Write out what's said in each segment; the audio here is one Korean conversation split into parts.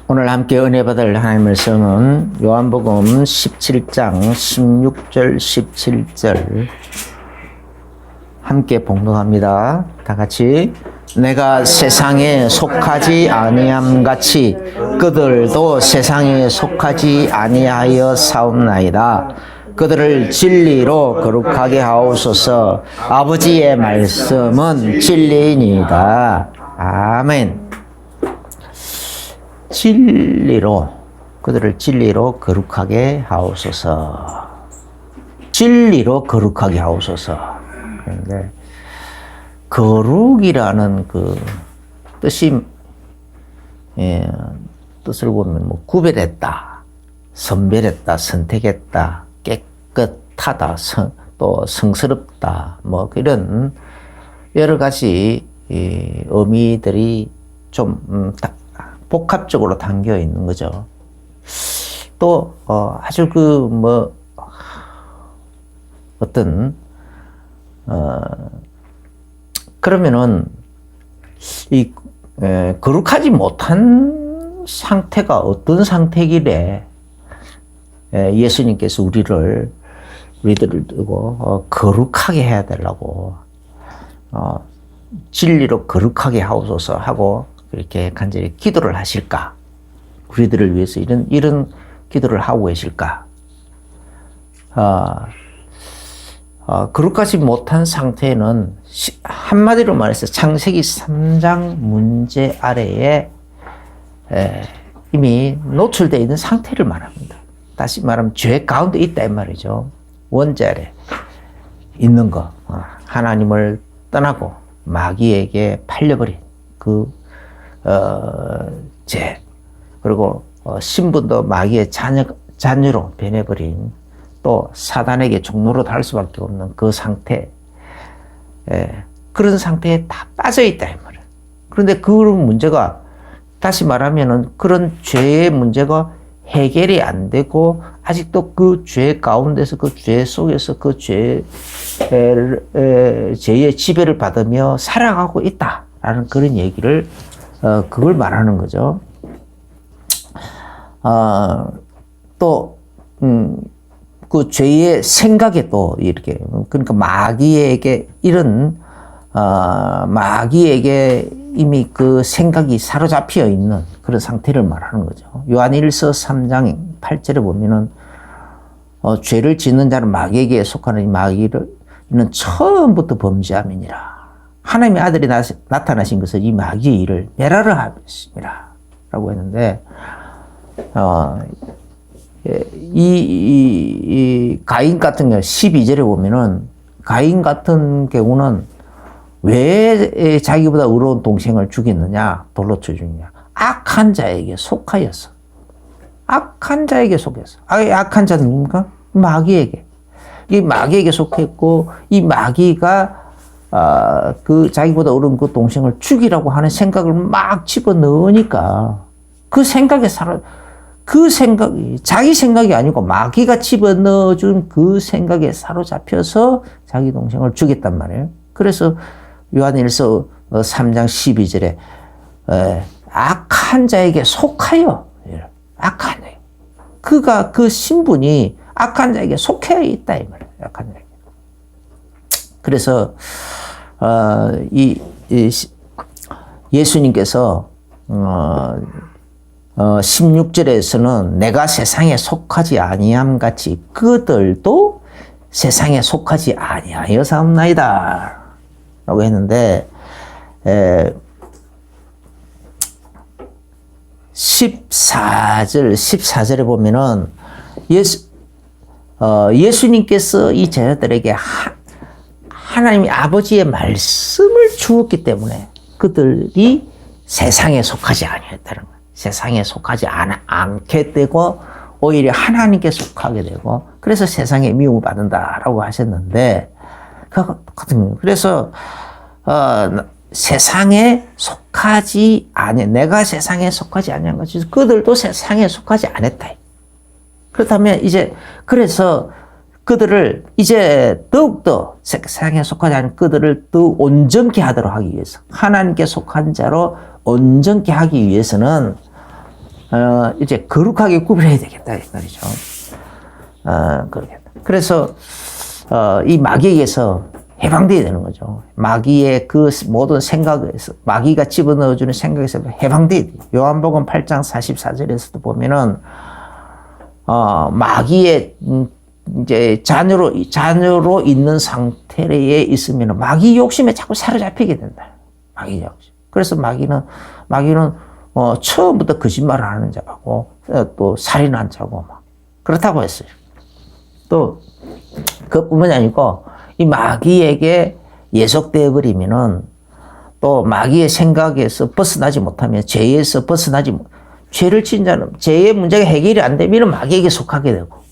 오늘 함께 은혜 받을 하나님의 말씀은 요한복음 17장 16절 17절 함께 봉독합니다. 다 같이. 내가 세상에 속하지 아니함 같이 그들도 세상에 속하지 아니하여 사옵나이다. 그들을 진리로 거룩하게 하옵소서. 아버지의 말씀은 진리이니이다. 아멘. 진리로, 그들을 진리로 거룩하게 하옵소서. 진리로 거룩하게 하옵소서. 그런데 거룩이라는 그 뜻이, 뜻을 보면 뭐 구별했다, 선별했다, 선택했다, 깨끗하다, 또 성스럽다, 뭐 이런 여러 가지 의미들이 좀 복합적으로 담겨 있는 거죠. 또 아주 어떤 그러면은 이 거룩하지 못한 상태가 어떤 상태길래 예수님께서 우리들을 두고 거룩하게 해야 되려고 진리로 거룩하게 하옵소서 하고 그렇게 간절히 기도를 하실까? 우리들을 위해서 이런 기도를 하고 계실까? 거룩하지 못한 상태는 한마디로 말해서 창세기 3장 문제 아래에 이미 노출되어 있는 상태를 말합니다. 다시 말하면 죄 가운데 있다 이 말이죠. 원죄 아래 있는 거. 하나님을 떠나고 마귀에게 팔려버린 그 죄, 그리고 신분도 마귀의 자녀로 변해버린, 또 사단에게 종로로 달 수밖에 없는 그 상태, 그런 상태에 다 빠져있다 이 말이에요. 그런데 그런 문제가, 다시 말하면은 그런 죄의 문제가 해결이 안 되고 아직도 그 죄 가운데서, 그 죄 속에서 그 죄의 지배를 받으며 살아가고 있다라는 그런 얘기를 그걸 말하는 거죠. 또, 그 죄의 생각에 또 이렇게, 그러니까 마귀에게 마귀에게 이미 그 생각이 사로잡혀 있는 그런 상태를 말하는 거죠. 요한일서 3장 8절에 보면은, 죄를 짓는 자는 마귀에게 속하는 이 마귀는 처음부터 범죄함이니라. 하나님의 아들이 나타나신 것은 이 마귀의 일을 멸하려 하였습니다. 라고 했는데, 이 가인 같은 경우 12절에 보면은, 가인 같은 경우는 왜 자기보다 의로운 동생을 죽였느냐, 돌로 쳐 죽이냐. 악한 자에게 속하였어. 악한 자에게 속했어. 악한 자는 누굽니까? 마귀에게. 이 마귀에게 속했고, 이 마귀가 그 자기보다 어려운 그 동생을 죽이라고 하는 생각을 막 집어넣으니까 그 생각이 자기 생각이 아니고 마귀가 집어넣어준 그 생각에 사로잡혀서 자기 동생을 죽였단 말이에요. 그래서 요한일서 3장 12절에 악한 자에게 속하여, 악한 자, 그가 그 신분이 악한 자에게 속해 있다 이 말이에요. 악한 자에게. 그래서 예수님께서 16절에서는 내가 세상에 속하지 아니함 같이 그들도 세상에 속하지 아니하여 사옵나이다 라고 했는데, 14절에 보면은 예수님께서 이 제자들에게 하나님이 아버지의 말씀을 주었기 때문에 그들이 세상에 속하지 아니했다는 거예요. 세상에 속하지 않게 되고 오히려 하나님께 속하게 되고, 그래서 세상에 미움을 받는다라고 하셨는데, 그래서 세상에 속하지 아니, 내가 세상에 속하지 아니한 것이 그들도 세상에 속하지 않았다. 그렇다면 그래서 그들을 이제 더욱더 세상에 속하지 않은 그들을 더 온전케 하도록 하기 위해서, 하나님께 속한 자로 온전케 하기 위해서는 이제 거룩하게 구별해야 되겠다, 이 말이죠. 그러겠다. 그래서, 이 마귀에게서 해방되어야 되는 거죠. 마귀의 그 모든 생각에서, 마귀가 집어넣어주는 생각에서 해방되어야 돼요. 요한복음 8장 44절에서도 보면은, 마귀의, 이제 자녀로 있는 상태에 있으면 마귀 욕심에 자꾸 사로잡히게 된다. 마귀 욕심. 그래서 마귀는, 처음부터 거짓말을 하는 자고, 또 살인한 자고, 막. 그렇다고 했어요. 또, 그뿐만이 아니고, 이 마귀에게 예속되어 버리면은, 또 마귀의 생각에서 벗어나지 못하면, 죄에서 죄를 진 자는, 죄의 문제가 해결이 안 되면 마귀에게 속하게 되고,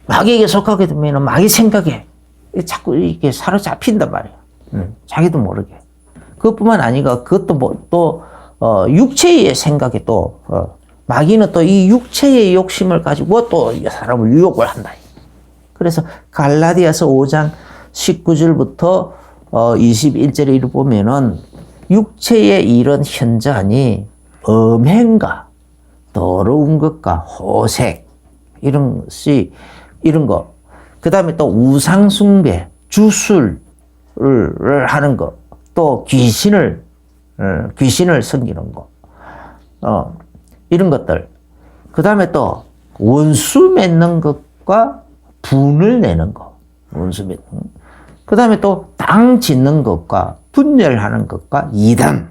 마귀에게 속하게 되면 마귀 생각에 자꾸 이렇게 사로잡힌단 말이에요. 자기도 모르게. 그것뿐만 아니고, 그것도 육체의 생각에 또, 마귀는 또 이 육체의 욕심을 가지고 또 사람을 유혹을 한다. 그래서 갈라디아서 5장 19절부터 21절에 이르 보면은 육체의 이런 현저하니 음행과 더러운 것과 호색 이런 거. 그 다음에 또 우상숭배, 주술을 하는 거, 또 귀신을 섬기는 거, 이런 것들. 그 다음에 또 원수 맺는 것과 분을 내는 거, 원수 맺는 거. 그 다음에 또 당 짓는 것과 분열하는 것과 이단.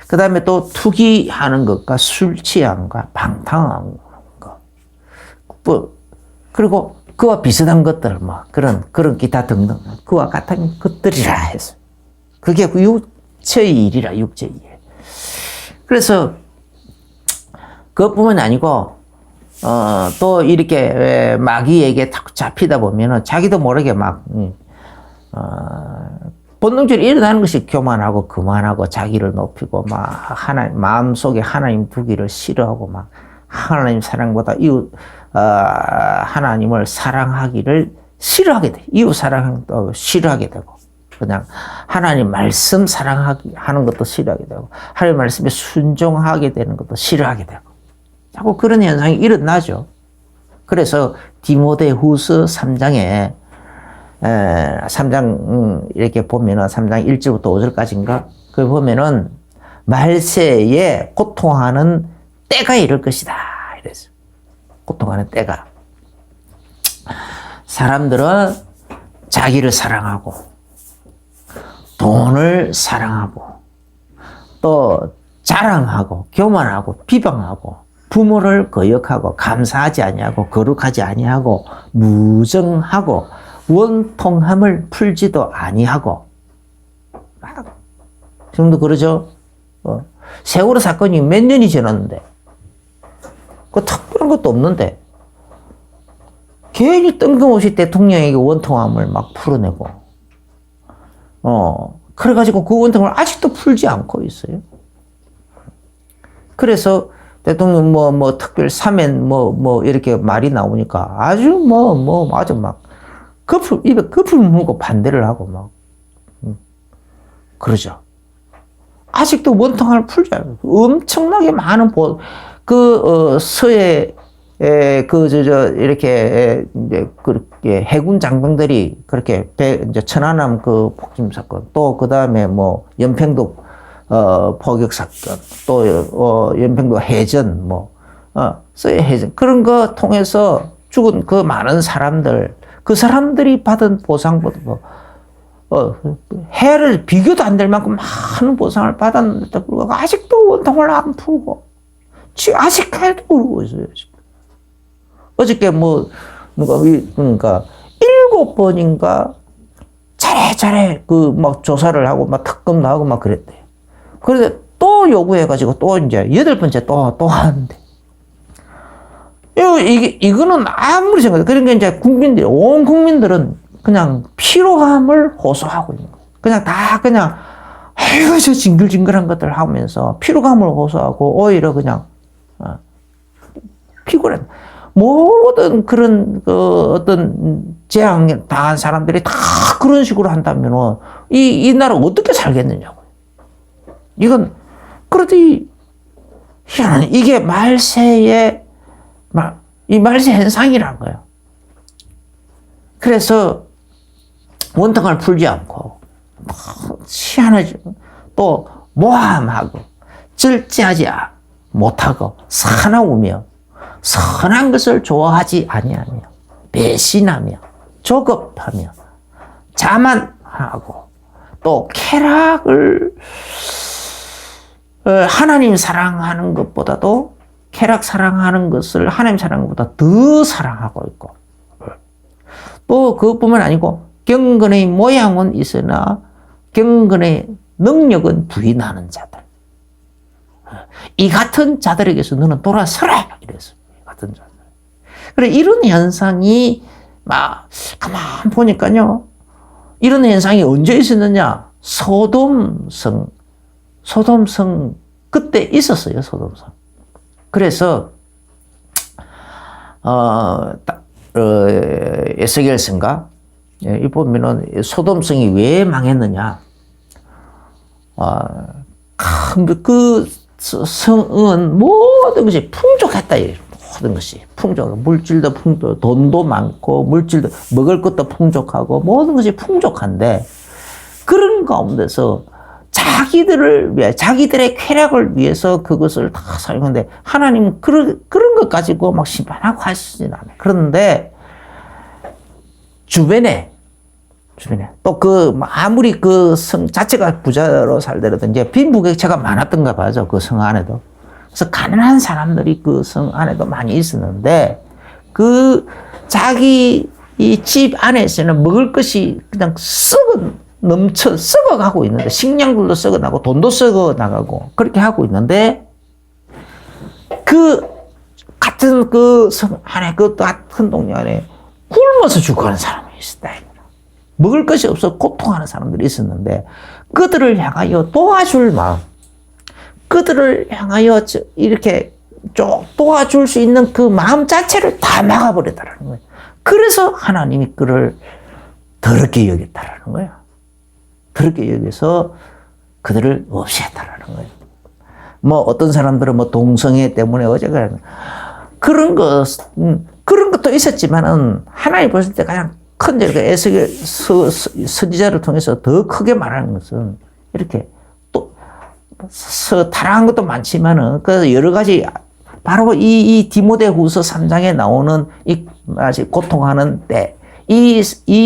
그 다음에 또 투기하는 것과 술 취함과 방탕한 것. 그리고 그와 비슷한 것들, 그런 기타 등등. 그와 같은 것들이라 해서. 그게 육체의 일이라, 육체의 일. 그래서, 그것뿐만 아니고, 또 이렇게 마귀에게 탁 잡히다 보면은 자기도 모르게 본능적으로 일어나는 것이 교만하고 그만하고 자기를 높이고 마음속에 하나님 두기를 싫어하고 하나님 사랑보다 하나님을 사랑하기를 싫어하게 돼. 이웃 사랑도 싫어하게 되고 그냥 하나님 말씀 사랑하는 것도 싫어하게 되고 하나님 말씀에 순종하게 되는 것도 싫어하게 되고 자꾸 그런 현상이 일어나죠. 그래서 디모데후서 3장에 3장 이렇게 보면은 3장 1절부터 5절까지인가 그 보면은 말세에 고통하는 때가 이럴 것이다. 이래서 고통하는 때가 사람들은 자기를 사랑하고 돈을 사랑하고 또 자랑하고 교만하고 비방하고 부모를 거역하고 감사하지 아니하고 거룩하지 아니하고 무정하고 원통함을 풀지도 아니하고 지금도 그러죠. 세월호 사건이 몇 년이 지났는데 그 특별한 것도 없는데 괜히 뜬금없이 대통령에게 원통함을 막 풀어내고 그래가지고 그 원통을 아직도 풀지 않고 있어요. 그래서 대통령 특별 사면 이렇게 말이 나오니까 아주 아주 막 입에 거풀 물고 반대를 하고 그러죠. 아직도 원통함을 풀지 않아요. 엄청나게 많은 서해 이렇게 그렇게 해군 장병들이 그렇게 이제 천안함 그 폭침 사건 또 그 다음에 연평도 포격 사건 또 연평도 해전 서해 해전 그런 거 통해서 죽은 그 많은 사람들 그 사람들이 받은 보상보다 해를 비교도 안 될 만큼 많은 보상을 받았는데도 불구하고 아직도 원통을 안 풀고 아직까지도 그러고 있어요. 어저께 그러니까 7번인가 차례 조사를 하고 특검도 하고 그랬대요. 그런데 또 요구해가지고 또 이제 8번째 또 하는데. 이거는 아무리 생각해도, 그러니까 이제 온 국민들은 그냥 피로감을 호소하고 있는 거예요. 아이고, 저 징글징글한 것들 하면서 피로감을 호소하고, 오히려 그냥, 피곤해. 모든 그런, 어떤 재앙 당한 사람들이 다 그런 식으로 한다면은, 이 나라 어떻게 살겠느냐고요. 이건, 그렇지, 희한하네. 이게 말세의 이 말세 현상이란 거예요. 그래서 원통을 풀지 않고 희한하지. 또 모함하고 절제하지 못하고 사나우며 선한 것을 좋아하지 아니하며 배신하며 조급하며 자만하고 또 쾌락을 하나님 사랑하는 것보다도 쾌락 사랑하는 것을 하나님 사랑하는 것보다 더 사랑하고 있고 또 그것뿐만 아니고 경건의 모양은 있으나 경건의 능력은 부인하는 자들. 이 같은 자들에게서 너는 돌아서라! 이랬어요. 이 같은 자들. 그래, 이런 현상이, 가만 보니까요. 이런 현상이 언제 있었느냐? 소돔성, 그때 있었어요, 소돔성. 그래서, 에스겔서인가? 이 보면은 소돔성이 왜 망했느냐? 그 성은 모든 것이 풍족했다. 모든 것이 풍족. 물질도 풍족, 돈도 많고, 물질도, 먹을 것도 풍족하고, 모든 것이 풍족한데, 그런 가운데서 자기들을 위해, 자기들의 쾌락을 위해서 그것을 다 사용하는데, 하나님은 그런 것 가지고 막 심판하고 하시진 않아요. 그런데, 주변에 또 아무리 그 성 자체가 부자로 살더라도 빈부격차가 많았던가 봐죠. 그 성 안에도. 그래서 가난한 사람들이 그 성 안에도 많이 있었는데 그 자기 이 집 안에서는 먹을 것이 그냥 썩어가고 있는데 식량들도 썩어나고 돈도 썩어나가고 그렇게 하고 있는데 그 같은 그 성 안에 그 같은 동네 안에 굶어서 죽어가는 사람이 있었다. 먹을 것이 없어 고통하는 사람들이 있었는데 그들을 향하여 도와줄 마음, 그들을 향하여 이렇게 도와줄 수 있는 그 마음 자체를 다 막아버렸다는 거예요. 그래서 하나님이 그를 더럽게 여겼다는 거예요. 더럽게 여겨서 그들을 없애했다는 거예요. 어떤 사람들은 동성애 때문에 그런 것도 있었지만은 하나님 보실 때 가장 큰 에스겔 선지자를 통해서 더 크게 말하는 것은 이렇게 또 타락한 것도 많지만은 그 여러 가지 바로 이 디모데후서 3장에 나오는 이 고통하는 때 이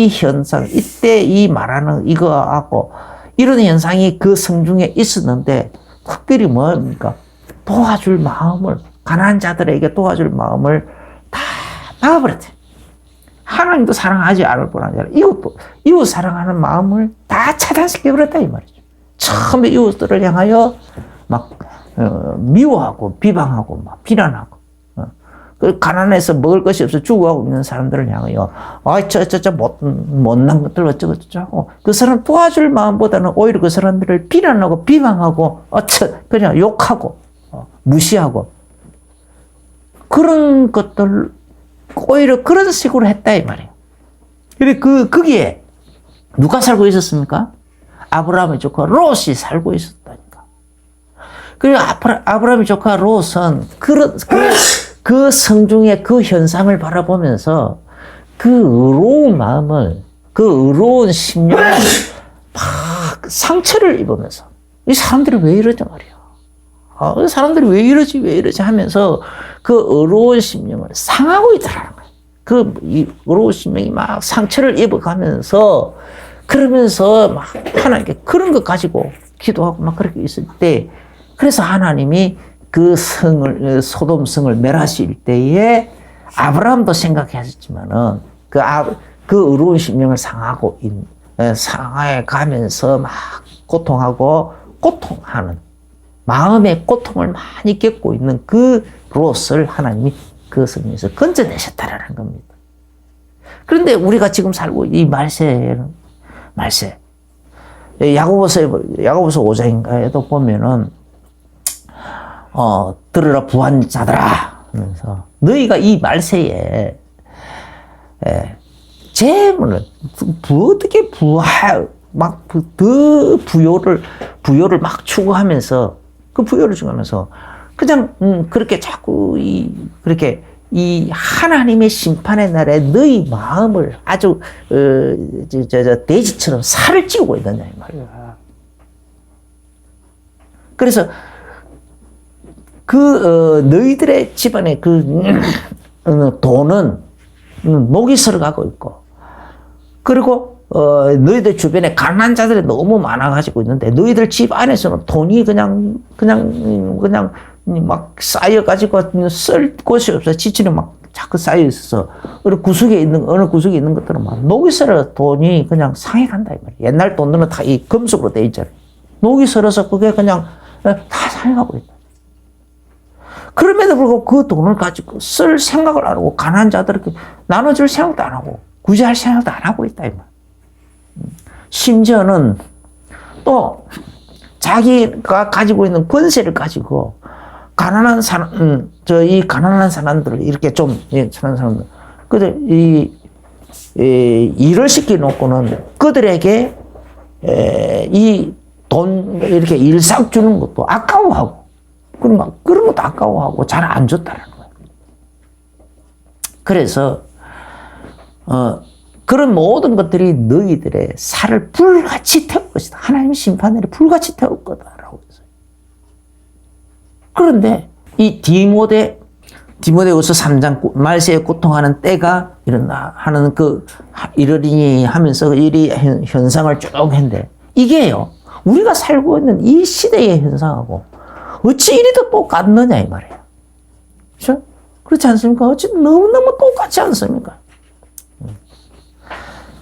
현상 이때 이 말하는 이거하고 이런 현상이 그 성중에 있었는데 특별히 뭡니까? 도와줄 마음을 가난한 자들에게 도와줄 마음을 다 막아버렸대. 하나님도 사랑하지 않을 뿐 아니라 이웃 사랑하는 마음을 다 차단시켜버렸다 이 말이죠. 처음에 이웃들을 향하여 막 미워하고 비방하고 막 비난하고 그 가난해서 먹을 것이 없어 죽어가고 있는 사람들을 향하여 못난 것들 어쩌고 그 사람 도와줄 마음보다는 오히려 그 사람들을 비난하고 비방하고 그냥 욕하고 무시하고 그런 것들 오히려 그런 식으로 했다 이 말이에요. 근데 거기에 누가 살고 있었습니까? 아브라함의 조카 롯이 살고 있었다니까. 그리고 아브라함의 조카 롯은 그 성중의 그 현상을 바라보면서 그 의로운 마음을, 그 의로운 심령을 막 상처를 입으면서 이 사람들이 왜 이러지 말이야. 이 사람들이 왜 이러지 하면서 그 의로운 심령을 상하고 있더라는 거예요. 이 의로운 심령이 막 상처를 입어가면서 그러면서 막 하나님께 그런 것 가지고 기도하고 막 그렇게 있을 때 그래서 하나님이 그 소돔 성을 멸하실 때에 아브라함도 생각했지만은 그 의로운 심령을 상하에 가면서 막 고통하는 마음의 고통을 많이 겪고 있는 그 롯을 하나님이 그 성에서 건져내셨다라는 겁니다. 그런데 우리가 지금 살고 이 말세 야고보서 5장인가에도 보면은 들으라 부한 자들아 하면서 너희가 이 말세에 재물을 어떻게 더 부요를 막 추구하면서 그 부요를 추구하면서 그냥 그렇게 자꾸 그렇게 이 하나님의 심판의 날에 너희 마음을 아주 돼지처럼 살을 찌우고 있느냐 이 말이야. 그래서 너희들의 집안의 돈은 녹이 슬어가고 있고, 그리고 너희들 주변에 가난한 자들이 너무 많아가지고 있는데 너희들 집 안에서는 돈이 그냥 막 쌓여가지고 쓸 곳이 없어. 지출이 막 자꾸 쌓여 있어서 어느 구석에 있는 것들은 막 녹이 슬어 돈이 그냥 상해간다 이 말이야. 옛날 돈들은 다 이 금속으로 돼 있잖아요. 녹이 슬어서 그게 그냥 다 상해가고 있다. 그럼에도 불구하고 그 돈을 가지고 쓸 생각을 안 하고 가난한 자들에게 나눠줄 생각도 안 하고 구제할 생각도 안 하고 있다 이 말. 심지어는 또 자기가 가지고 있는 권세를 가지고 가난한 사람, 이 가난한 사람들을 이렇게 좀, 가난한 사람들, 일을 시켜놓고는 그들에게, 이 돈, 이렇게 일상 주는 것도 아까워하고, 그런 것도 아까워하고 잘 안 줬다는 거예요. 그래서, 그런 모든 것들이 너희들의 살을 불같이 태울 것이다. 하나님의 심판을 불같이 태울 거다라고 했어요. 그런데 이 디모데후서 3장 말세에 고통하는 때가 일어나 하는 이러리니 하면서 이 현상을 쭉 했는데 이게요, 우리가 살고 있는 이 시대의 현상하고 어찌 이리도 똑같느냐 이 말이에요. 그렇죠? 그렇지 않습니까? 어찌 너무너무 똑같지 않습니까?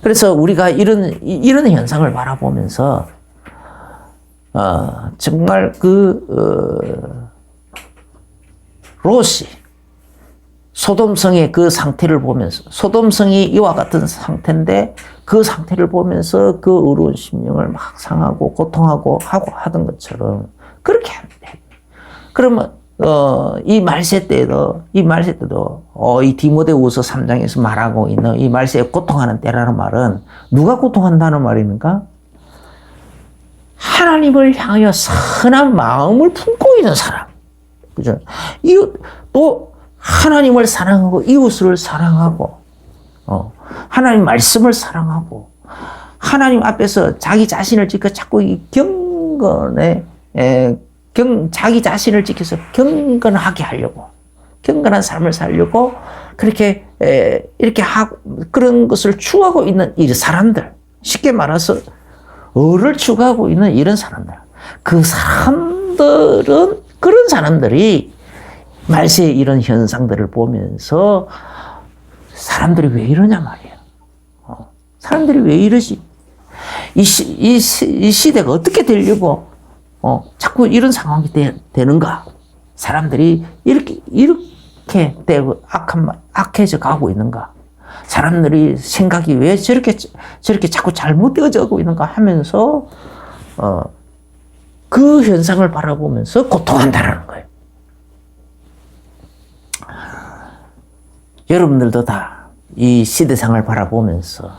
그래서 우리가 이런 현상을 바라보면서 정말 롯이 소돔성의 그 상태를 보면서, 소돔성이 이와 같은 상태인데 그 상태를 보면서 그 어려운 심령을 막 상하고 고통하고 하던 것처럼 그렇게 합니다. 그러면 이 말세 때도 이 디모데후서 3장에서 말하고 있는 이 말세에 고통하는 때라는 말은 누가 고통한다는 말입니까? 하나님을 향하여 선한 마음을 품고 있는 사람. 그죠? 또 하나님을 사랑하고 이웃을 사랑하고 하나님 말씀을 사랑하고 하나님 앞에서 자기 자신을 지켜 자꾸 이 자기 자신을 지켜서 경건하게 하려고, 경건한 삶을 살려고 그렇게 이렇게 하고 그런 것을 추구하고 있는 이 사람들, 쉽게 말해서 의를 추구하고 있는 이런 사람들, 그런 사람들이 말세의 이런 현상들을 보면서 사람들이 왜 이러냐 말이에요. 사람들이 왜 이러지? 이 시대가 어떻게 되려고 자꾸 이런 상황이 되는가? 사람들이 이렇게 되고 악해져 가고 있는가? 사람들이 생각이 왜 저렇게 자꾸 잘못되어져 가고 있는가 하면서 그 현상을 바라보면서 고통한다는 거예요. 여러분들도 다 이 시대상을 바라보면서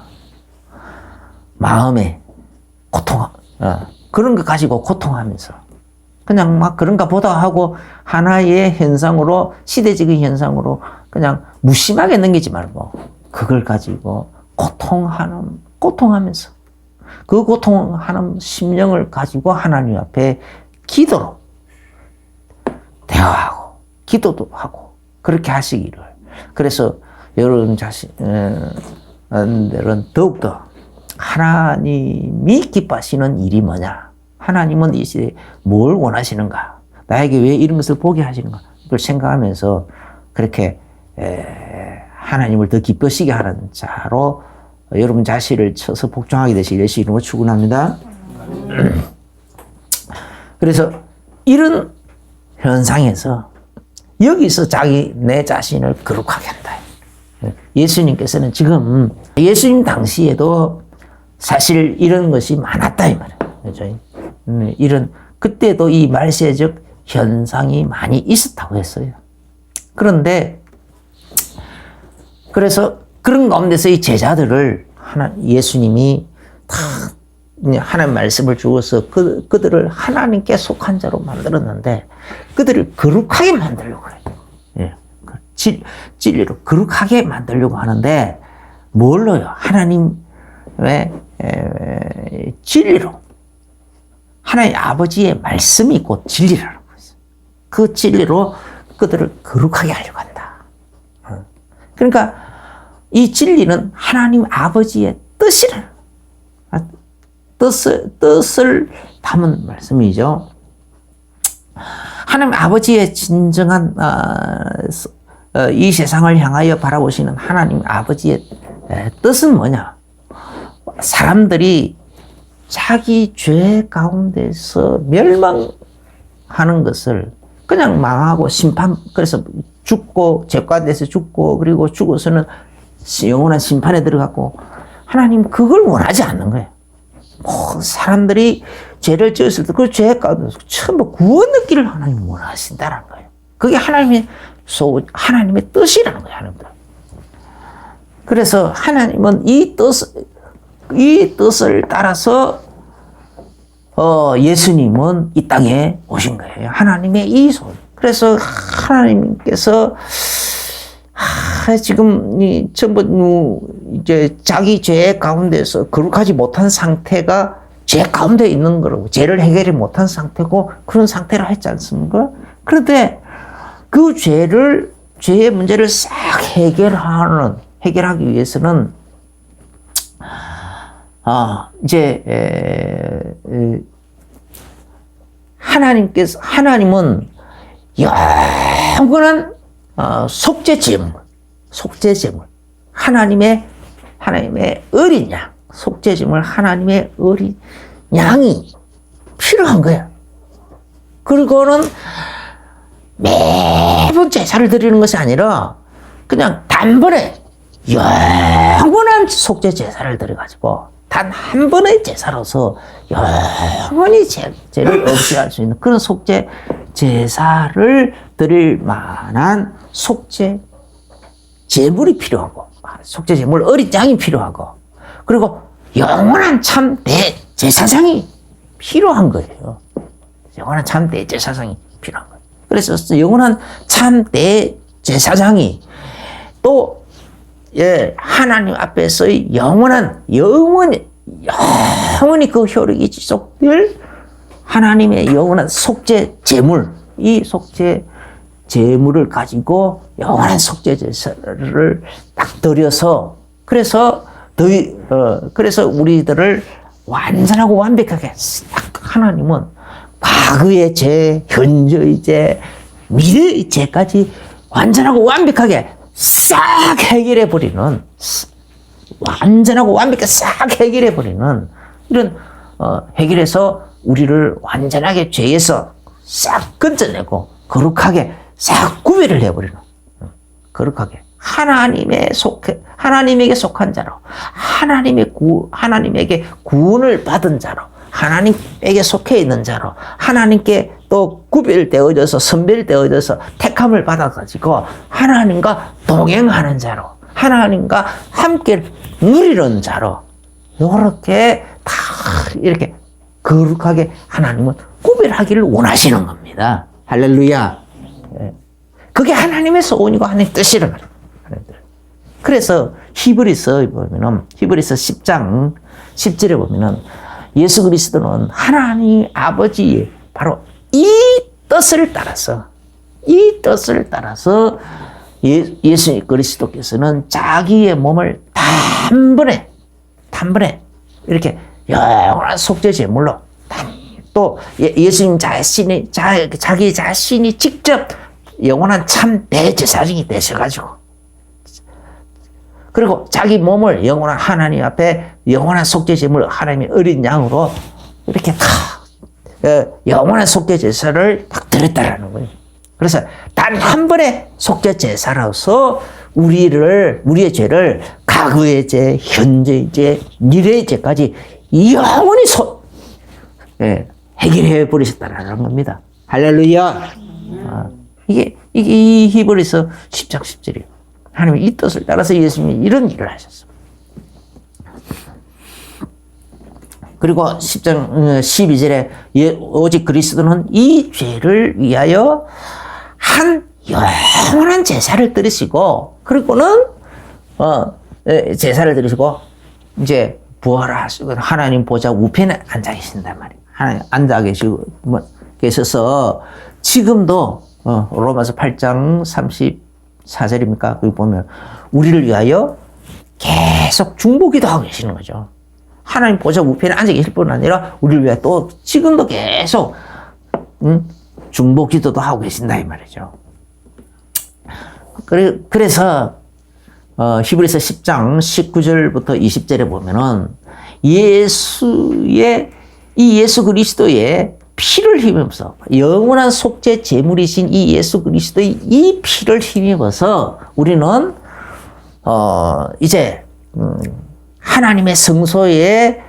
마음에 그런 거 가지고 고통하면서 그냥 막 그런가 보다 하고 하나의 현상으로, 시대적인 현상으로 그냥 무심하게 넘기지 말고 그걸 가지고 고통하면서 그 고통하는 심령을 가지고 하나님 앞에 기도로 대화하고 기도도 하고 그렇게 하시기를. 그래서 여러분 자신들은 더욱더 하나님이 기뻐하시는 일이 뭐냐? 하나님은 이 시대에 뭘 원하시는가? 나에게 왜 이런 것을 보게 하시는가? 그걸 생각하면서 그렇게 하나님을 더 기뻐시게 하는 자로 여러분 자신을 쳐서 복종하게 되시길 예수 이름으로 축원합니다. 그래서 이런 현상에서 여기서 내 자신을 거룩하게 한다. 예수님께서는 지금 예수님 당시에도 사실 이런 것이 많았다 이 말이에요. 그렇죠? 그때도 이 말세적 현상이 많이 있었다고 했어요. 그런데 그래서 그런 가운데서 이 제자들을 예수님이 다 하나님 말씀을 주어서 그들을 하나님께 속한 자로 만들었는데 그들을 거룩하게 만들려고 그래요. 예. 진리로 거룩하게 만들려고 하는데 뭘로요? 하나님의 진리로. 하나님 아버지의 말씀이 곧 진리라는 거죠. 그 진리로 그들을 거룩하게 하려고 한다. 그러니까 이 진리는 하나님 아버지의 뜻이라는 뜻을 담은 말씀이죠. 하나님 아버지의 진정한 이 세상을 향하여 바라보시는 하나님 아버지의 뜻은 뭐냐? 사람들이 자기 죄 가운데서 멸망하는 것을 그냥 망하고 그래서 죽고, 죄 가운데서 죽고, 그리고 죽어서는 영원한 심판에 들어갔고, 하나님 그걸 원하지 않는 거예요. 사람들이 죄를 지었을 때 그 죄 가운데서 전부 구원 얻기를 하나님 원하신다는 거예요. 그게 하나님의 뜻이라는 거예요, 하나님들. 그래서 하나님은 이 뜻을 따라서 예수님은 이 땅에 오신 거예요. 하나님의 이 손. 그래서 하나님께서 지금 전부 이제 자기 죄 가운데서 거룩하지 못한 상태가 죄 가운데 있는 거라고, 죄를 해결이 못한 상태고 그런 상태라 했지 않습니까? 그런데 그 죄의 문제를 싹 해결하기 위해서는 하나님은 영원한 속죄제물, 하나님의 어린 양, 속죄제물, 하나님의 어린 양이 필요한 거야. 그리고는 매번 제사를 드리는 것이 아니라 그냥 단번에 영원한 속죄 제사를 드려가지고 단 한 번의 제사로서 영원히 죄를 없애할 수 있는 그런 속죄 제사를 드릴 만한 속죄 제물이 필요하고, 속죄 제물 어린 양이 필요하고, 그리고 영원한 참 대제사장이 필요한 거예요. 영원한 참 대제사장이 필요한 거예요. 그래서 영원한 참 대제사장이 또 하나님 앞에서의 영원히 그 효력이 지속될 하나님의 영원한 속죄 제물, 이 속죄 제물을 가지고 영원한 속죄 제사를 딱 드려서 그래서 우리들을 완전하고 완벽하게 하나님은 과거의 죄, 현재의 죄, 미래의 죄까지 완전하고 완벽하게 싹 해결해버리는, 완전하고 완벽하게 싹 해결해버리는 이런 해결해서 우리를 완전하게 죄에서 싹 건져내고 거룩하게 싹 구별을 해버리는, 거룩하게 하나님에게 속한 자로, 하나님에게 구원을 받은 자로, 하나님에게 속해 있는 자로, 하나님께 또 구별되어져서 선별되어져서 택함을 받아가지고 하나님과 동행하는 자로, 하나님과 함께 누리는 자로, 이렇게 다 이렇게 거룩하게 하나님은 구별하기를 원하시는 겁니다. 할렐루야. 그게 하나님의 소원이고 하나님의 뜻이라는 거예요. 그래서 히브리서 10장 10절에 보면은 예수 그리스도는 하나님 아버지의 바로 이 뜻을 따라서 예수 그리스도께서는 자기의 몸을 단번에 이렇게 영원한 속죄 제물로, 또 예수님 자기 자신이 직접 영원한 참 대제사장이 되셔가지고, 그리고 자기 몸을 영원한 하나님 앞에 영원한 속죄 제물, 하나님의 어린 양으로 이렇게 다 영원한 속죄 제사를 딱 드렸다라는 거예요. 그래서 단 한 번의 속죄 제사로서 우리의 죄를 과거의 죄, 현재의 죄, 미래의 죄까지 영원히 해결해 버리셨다라는 겁니다. 할렐루야. 이게 히브리서 10장 10절이에요. 하나님의 이 뜻을 따라서 예수님이 이런 일을 하셨습니다. 그리고 10장 12절에 오직 그리스도는 이 죄를 위하여 한 영원한 제사를 드리시고, 그리고는 제사를 드리시고 이제 부활하시고 하나님 보좌 우편에 앉아 계신단 말이에요. 하나님 앉아 계셔서 지금도 로마서 8장 34절입니까? 거기 보면 우리를 위하여 계속 중보기도 하고 계시는 거죠. 하나님 보좌 우편에 앉아 계실 뿐 아니라 우리를 위해 또 지금도 계속 중보기도도 하고 계신다 이 말이죠. 그래서 히브리서 10장 19절부터 20절에 보면은 예수 그리스도의 피를 힘입어서 영원한 속죄 제물이신 이 예수 그리스도의 이 피를 힘입어서 우리는 이제 하나님의 성소에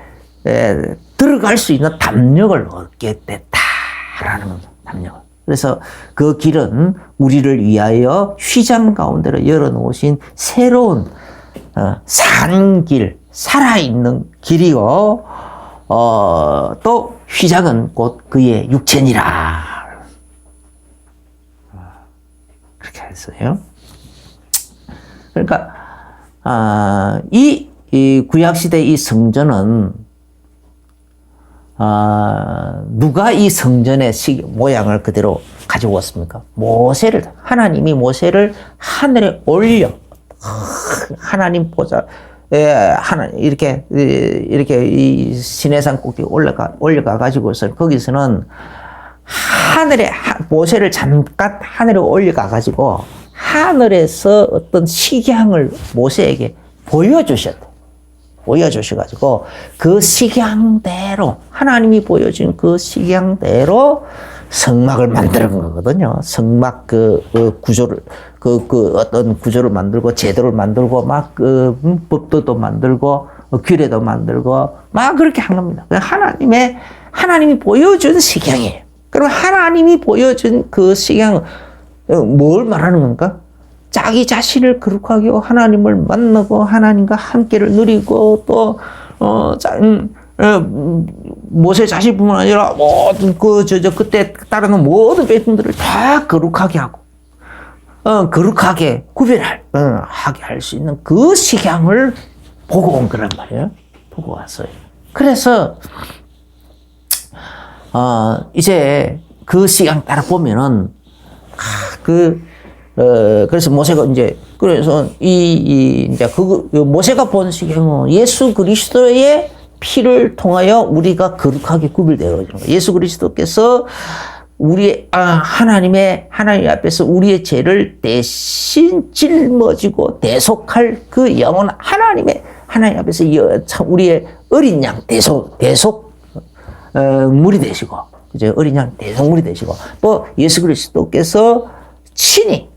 들어갈 수 있는 담력을 얻게 됐다라는 겁니다. 담력을. 그래서 그 길은 우리를 위하여 휘장 가운데로 열어놓으신 새로운 산 길, 살아있는 길이고 또 휘장은 곧 그의 육체니라. 그렇게 했어요. 그러니까 이 구약시대의 이 성전은 누가 이 성전의 모양을 그대로 가지고 왔습니까? 하나님이 모세를 하늘에 올려 하나님 보좌 이렇게 이 시내산 꼭대기 올려가 가지고서 거기서는 모세를 잠깐 하늘에 올려가 가지고 하늘에서 어떤 식양을 모세에게 보여주셔가지고 그 식양대로 하나님이 보여준 그 식양대로 성막을 만드는 거거든요. 성막 구조를 어떤 구조를 만들고 제도를 만들고 막 법도도 만들고 규례도 만들고 막 그렇게 한 겁니다. 하나님이 보여준 식양이에요. 그럼 하나님이 보여준 그 식양 뭘 말하는 건가? 자기 자신을 거룩하게 하고 하나님을 만나고 하나님과 함께를 누리고 또 모세 자신뿐만 아니라 모든 그때 따르는 모든 백성들을 다 거룩하게 하고 거룩하게 하게 할 수 있는 그 식양을 보고 온 거란 말이에요. 보고 왔어요. 그래서 이제 그 식양 따라 보면은 그래서 모세가 그래서 모세가 본 식양은 예수 그리스도의 피를 통하여 우리가 거룩하게 구별되어지는 거예요. 예수 그리스도께서 하나님 앞에서 우리의 죄를 대신 짊어지고 대속할 그 영원 하나님 앞에서 우리의 어린 양 물이 되시고, 그죠? 어린 양 대속물이 되시고, 또 예수 그리스도께서 친히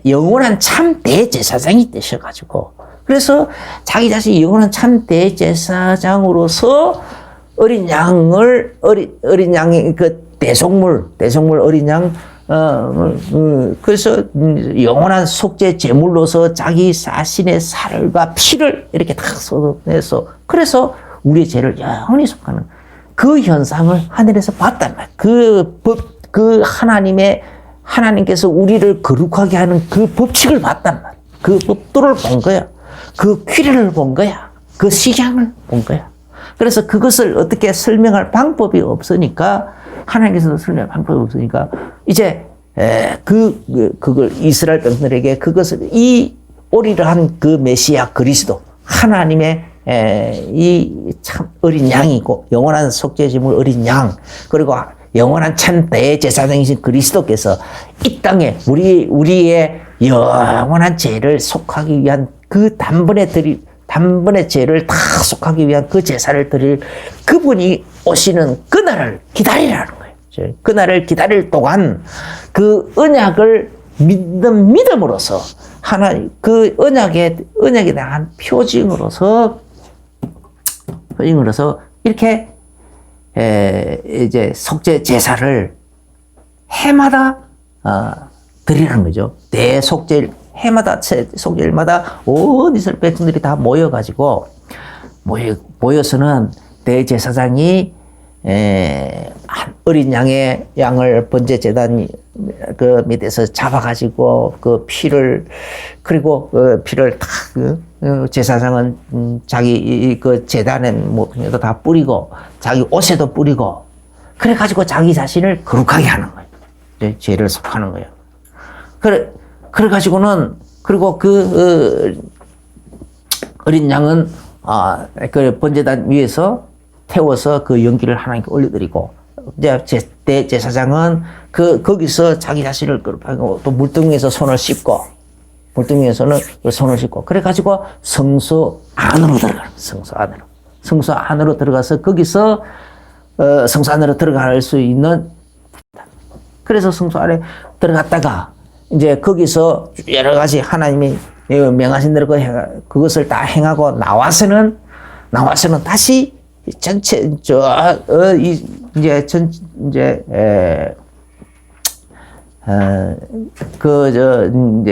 영원한 참 대제사장이 되셔가지고, 그래서 자기 자신이 영원한 참 대제사장으로서 어린 양의 그 대속물 어린 양, 그래서 영원한 속죄 제물로서 자기 자신의 살과 피를 이렇게 다 쏟아내서, 그래서 우리의 죄를 영원히 속하는 그 현상을 하늘에서 봤단 말이에요. 하나님께서 우리를 거룩하게 하는 그 법칙을 봤단 말이에요. 그 법도를 본 거야. 그 규례를 본 거야. 그 식양을 본 거야. 그래서 그것을 어떻게 설명할 방법이 없으니까, 하나님께서도 설명할 방법이 없으니까, 이제, 그걸 이스라엘 백성들에게 그것을, 이 오리를 한 그 메시아 그리스도, 하나님의 이 참 어린 양이고, 영원한 속죄제물 어린 양, 그리고 영원한 참 대제사장이신 그리스도께서 이 땅에 우리의 영원한 죄를 속하기 위한 그 단번에 죄를 다 속하기 위한 그 제사를 드릴 그분이 오시는 그날을 기다리라는 거예요. 그날을 기다릴 동안 그 언약을 믿음으로써 그 언약에 대한 표징으로서 이렇게 이제 속죄 제사를 해마다 드리는 거죠. 해마다 속죄일마다 온 이스라엘 백성들이 다 모여가지고 모여서는 대제사장이 어린 양을 번제 제단 그 밑에서 잡아가지고 그 피를 그리고 그 피를 다 제사장은 자기 그 제단에 모퉁이에도 다 뿌리고 자기 옷에도 뿌리고 그래가지고 자기 자신을 거룩하게 하는 거예요. 죄를 속하는 거예요. 그래가지고는 그리고 그 어린 양은 그 번제단 위에서 태워서 그 연기를 하나님께 올려드리고 이제 대제사장은 거기서 자기 자신을 거룩하고 또 물동이에서 손을 씻고 물동이에서는 손을 씻고 그래가지고 성소 안으로 들어가는 성소 안으로 들어가서 거기서 성소 안으로 들어갈 수 있는 그래서 성소 안에 들어갔다가 이제 거기서 여러 가지 하나님이 명하신 대로 그것을 다 행하고 나와서는 다시 전체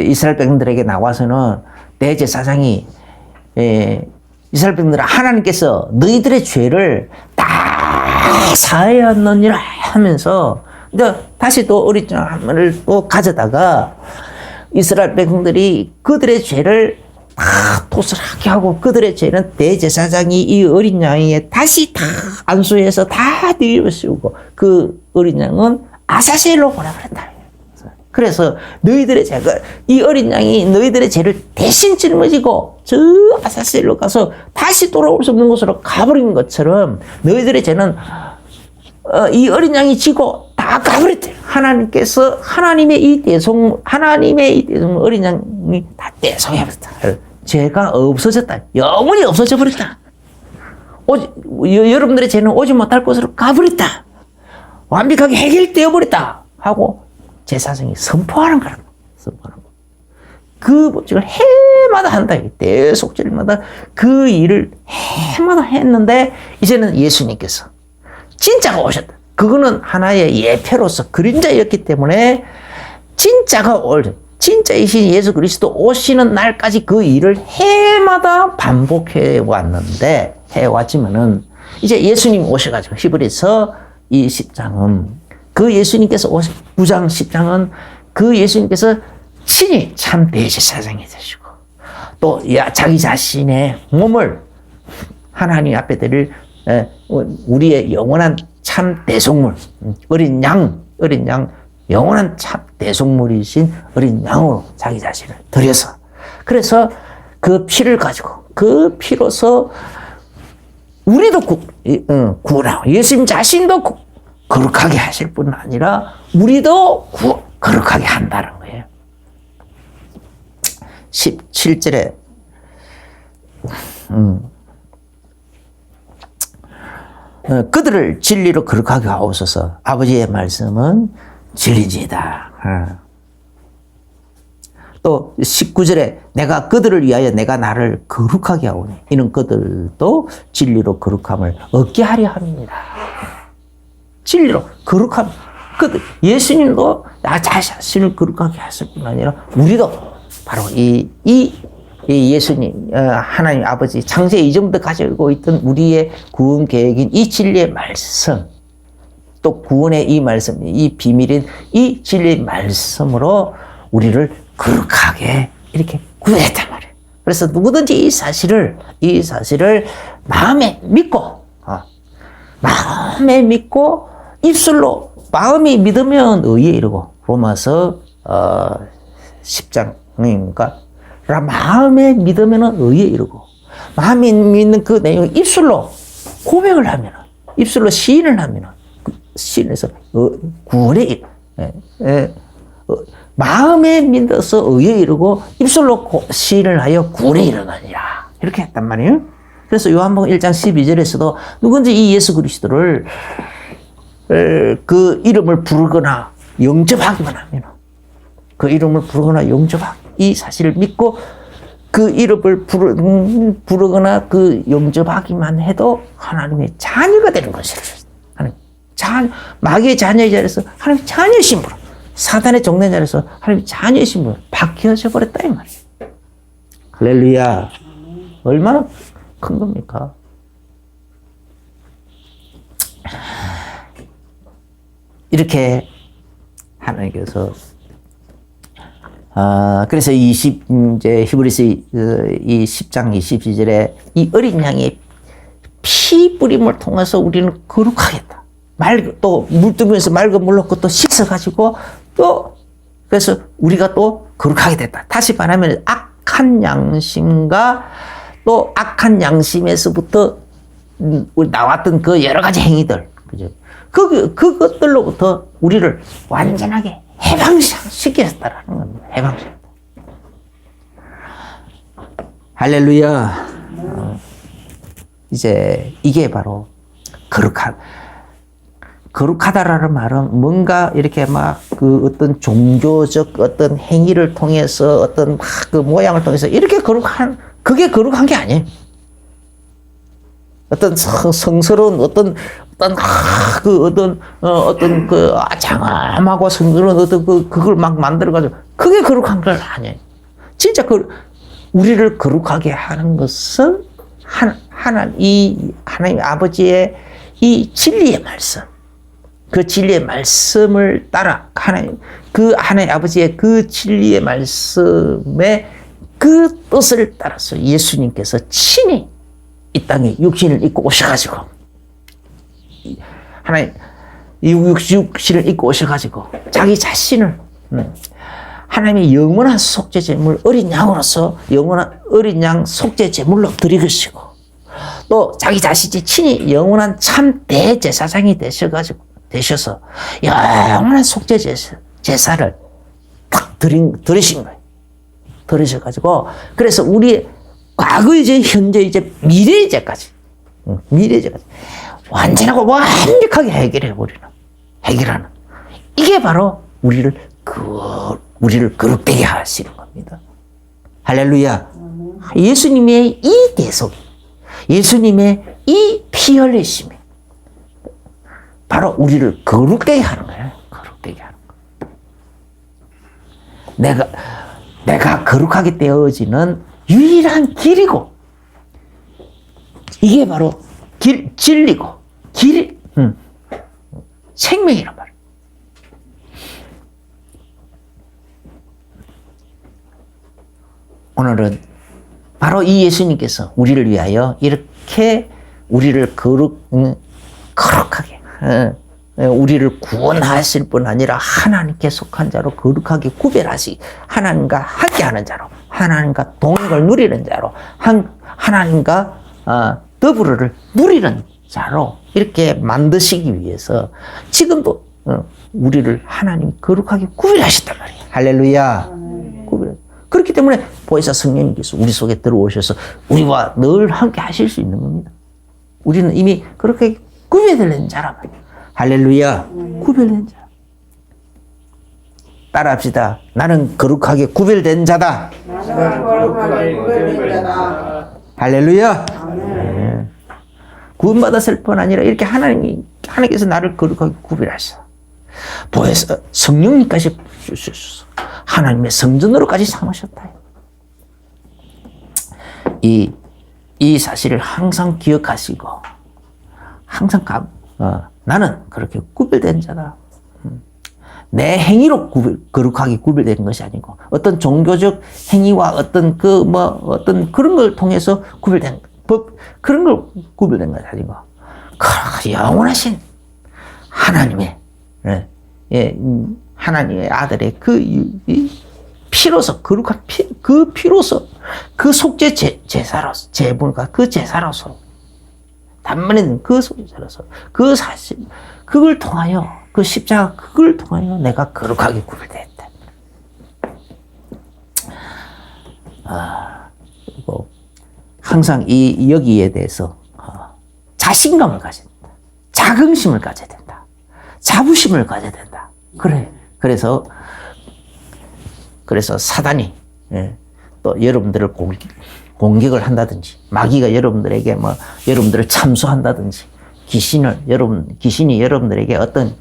이스라엘 백성들에게 나와서는 대제사장이 이스라엘 백성들 하나님께서 너희들의 죄를 다 사하였느니라 하면서 이제 다시 또 어린 양을 또 가져다가 이스라엘 백성들이 그들의 죄를 다 도설하게 하고 그들의 죄는 대제사장이 이 어린 양에 다시 다 안수해서 다 뒤집어씌우고 그 어린 양은 아사셀로 보내버렸다. 그래서 너희들의 죄가 이 어린 양이 너희들의 죄를 대신 짊어지고 저 아사셀로 가서 다시 돌아올 수 없는 곳으로 가버린 것처럼 너희들의 죄는 이 어린 양이 지고 다 가버렸대. 하나님께서 하나님의 이 대속 어린 양이 다 대속해버렸다. 죄가 없어졌다. 영원히 없어져 버렸다. 여러분들의 죄는 오지 못할 곳으로 가버렸다. 완벽하게 해결되어 버렸다. 하고 제사장이 선포하는 거라고. 그 법칙을 해마다 한다. 대속절마다 그 일을 해마다 했는데 이제는 예수님께서 진짜가 오셨다. 그거는 하나의 예표로서 그림자였기 때문에 진짜이신 예수 그리스도 오시는 날까지 그 일을 해마다 반복해 왔지만은 이제 예수님 오셔가지고 히브리서 이 10장은 그 예수님께서 9장 10장은 그 예수님께서 친히 참 대제사장이 되시고 또 자기 자신의 몸을 하나님 앞에 드릴 우리의 영원한 참 대속물 어린 양 영원한 참 대속물이신 어린 양으로 자기 자신을 드려서 그래서 그 피를 가지고 그 피로서 우리도 구원하고 예수님 자신도 거룩하게 하실 뿐 아니라 우리도 거룩하게 한다는 거예요. 17절에 그들을 진리로 거룩하게 하옵소서. 아버지의 말씀은 진리지이다. 또 19절에 내가 그들을 위하여 내가 나를 거룩하게 하오니 이는 그들도 진리로 거룩함을 얻게 하려 함이니라. 진리로 거룩함. 예수님도 나 자신을 거룩하게 하실 뿐 아니라 우리도 바로 이 예수님, 하나님 아버지 창세 이전부터 가지고 있던 우리의 구원 계획인 이 진리의 말씀, 또 구원의 이 말씀, 이 비밀인 이 진리의 말씀으로 우리를 거룩하게 이렇게 구했단 말이에요. 그래서 누구든지 이 사실을 마음에 믿고 입술로 마음이 믿으면 의에 이르고 로마서 10장이니까 마음에 믿으면 의에 이르고 마음에 믿는 그 내용을 입술로 고백을 하면 입술로 시인을 하면 시인에서 구원에 마음에 믿어서 의에 이르고 입술로 시인을 하여 구원에 이르느니라 이렇게 했단 말이에요. 그래서 요한복음 1장 12절에서도 누군지 이 예수 그리스도를 그 이름을 부르거나 영접하기만 하면 그 이름을 부르거나 영접하기 이 사실을 믿고 그 이름을 부르거나 그 영접하기만 해도 하나님의 자녀가 되는 것이라. 마귀의 자녀의 자리에서 하나님의 자녀이신 분, 사단의 종된 자리에서 하나님의 자녀이신 분 바뀌어져 버렸다 이 말이에요. 할렐루야. 얼마나 큰 겁니까? 이렇게 하나님께서 그래서 이제 히브리서 이 10장 22절에 이 어린 양의 피 뿌림을 통해서 우리는 거룩하겠다. 또 물두면서 맑은 물로 또 씻어가지고 또 그래서 우리가 또 거룩하게 됐다. 다시 말하면 악한 양심과 또 악한 양심에서부터 우리 나왔던 그 여러 가지 행위들, 그죠? 그것들로부터 우리를 완전하게 해방시켰다라는 겁니다. 해방시켰다. 할렐루야. 이제 이게 바로 거룩하다라는 말은 뭔가 이렇게 막 그 어떤 종교적 어떤 행위를 통해서 어떤 막 그 모양을 통해서 이렇게 그게 거룩한 게 아니에요. 어떤 성스러운 어떤 장엄하고 성스러운 그걸 막 만들어가지고 그게 거룩한 건 아니에요. 진짜 우리를 거룩하게 하는 것은 하나님 아버지의 이 진리의 말씀, 그 진리의 말씀을 따라 하나님 아버지의 그 진리의 말씀의 그 뜻을 따라서 예수님께서 친히 이 땅에 육신을 입고 오셔가지고 하나님 이 육신을 입고 오셔가지고 자기 자신을 하나님의 영원한 속죄 제물 어린 양으로서 영원한 어린 양 속죄 제물로 드리시고 또 자기 자신이 친히 영원한 참 대제사장이 되셔서 영원한 속죄 제사를 딱 드리신 거예요. 들으셔가지고 그래서 우리 과거 이제 현재 이제 미래 이제까지 완전하고 완벽하게 해결하는 이게 바로 우리를 거룩되게 하시는 겁니다. 할렐루야. 예수님의 이 대속, 예수님의 이 피 흘리심이 바로 우리를 거룩되게 하는 거예요. 거룩되게 하는 거. 내가 거룩하게 되어지는 유일한 길이고, 이게 바로 진리고, 생명이란 말이에요. 오늘은 바로 이 예수님께서 우리를 위하여 이렇게 우리를 거룩하게, 우리를 구원하실 뿐 아니라 하나님께 속한 자로 거룩하게 하나님과 함께하는 자로, 하나님과 동행을 누리는 자로, 하나님과 더불어를 누리는 자로 이렇게 만드시기 위해서 지금도 우리를 하나님이 거룩하게 구별하셨단 말이에요. 할렐루야. 그렇기 때문에 보혜사 성령님께서 우리 속에 들어오셔서 우리와 늘 함께 하실 수 있는 겁니다. 우리는 이미 그렇게 구별된 자란 말이에요. 할렐루야. 구별된 자. 따라합시다. 나는 거룩하게 구별된 자다. 할렐루야. 네. 구원받았을 뿐 아니라 이렇게 하나님께서 나를 거룩하게 구별하셔. 보혜사 성령님까지 주셔서 하나님의 성전으로까지 삼으셨다. 이 사실을 항상 기억하시고 항상 나는 그렇게 구별된 자다. 내 행위로 거룩하게 구별되는 것이 아니고 어떤 종교적 행위와 어떤 어떤 그런 걸 통해서 구별된 그런 걸 구별된 것이 아니고 영원하신 하나님의 하나님의 아들의 피로서 거룩한 그 피로서 그 속죄 제사로서 제물과 그 제사로서 단번에 그 속죄제로서 그 사실 그걸 통하여 그 십자가 그걸 통하여 내가 거룩하게 구별됐다. 그리고 항상 여기에 대해서 자신감을 가져야 된다. 자긍심을 가져야 된다. 자부심을 가져야 된다. 그래서 사단이 또 여러분들을 공격을 한다든지 마귀가 여러분들에게 여러분들을 참수한다든지 귀신이 여러분들에게 어떤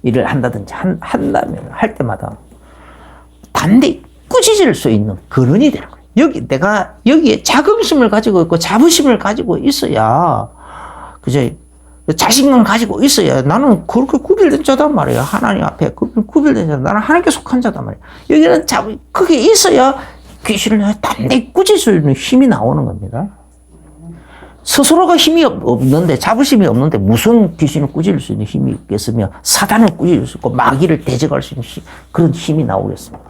일을 한다든지 할 때마다 단디 꾸짖을 수 있는 근원이 되는 거예요. 내가 여기에 자긍심을 가지고 있고 자부심을 가지고 있어야 그저 자신감 가지고 있어야 나는 그렇게 구별된 자단 말이야. 하나님 앞에 구별된 자. 나는 하나님께 속한 자단 말이야. 여기는 그게 있어야 귀신을 단단히 꾸짖을 수 있는 힘이 나오는 겁니다. 스스로가 힘이 없는데, 자부심이 없는데 무슨 귀신을 꾸짖을 수 있는 힘이 있겠으며 사단을 꾸짖을 수 있고 마귀를 대적할 수 있는 그런 힘이 나오겠습니까?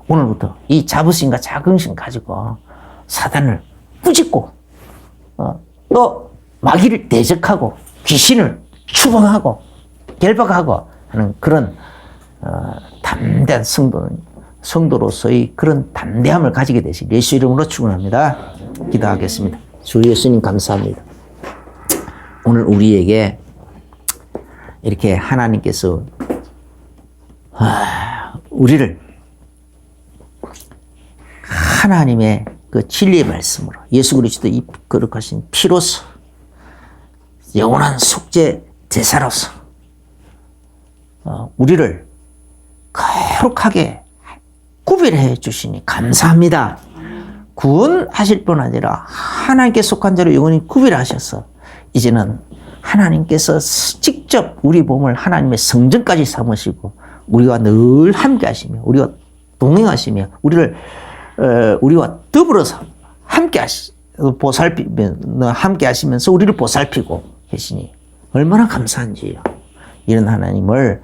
오늘부터 이 자부심과 자긍심 가지고 사단을 꾸짖고 또 마귀를 대적하고 귀신을 추방하고 결박하고 하는 그런 담대한 성도로서의 그런 담대함을 가지게 되시길 예수 이름으로 축원합니다. 기도하겠습니다. 주 예수님 감사합니다. 오늘 우리에게 이렇게 하나님께서 우리를 하나님의 그 진리의 말씀으로 예수 그리스도의 거룩하신 피로서 영원한 속죄 제사로서 우리를 거룩하게 구별해 주시니 감사합니다. 구원하실 뿐 아니라 하나님께 속한 자로 영원히 구별하셔서 이제는 하나님께서 직접 우리 몸을 하나님의 성전까지 삼으시고 우리와 늘 함께 하시며 우리와 동행하시며 우리와 더불어서 함께 함께 하시면서 우리를 보살피고 계시니 얼마나 감사한지요. 이런 하나님을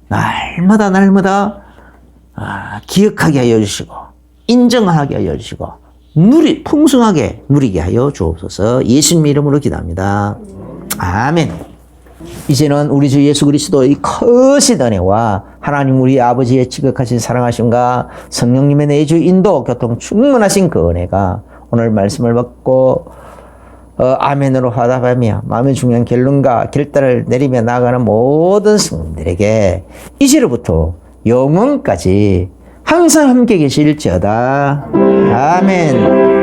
날마다 기억하게 하여 주시고 인정하게 하여 주시고 풍성하게 누리게 하여 주옵소서. 예수님 이름으로 기도합니다. 아멘. 이제는 우리 주 예수 그리스도의 크신 은혜와 하나님 우리 아버지의 지극하신 사랑하심과 성령님의 내주 인도 교통 충만하신 그 은혜가 오늘 말씀을 받고 아멘으로 화답하며 마음의 중요한 결론과 결단을 내리며 나아가는 모든 성도들에게 이제로부터 영원까지 항상 함께 계실지어다. 아멘.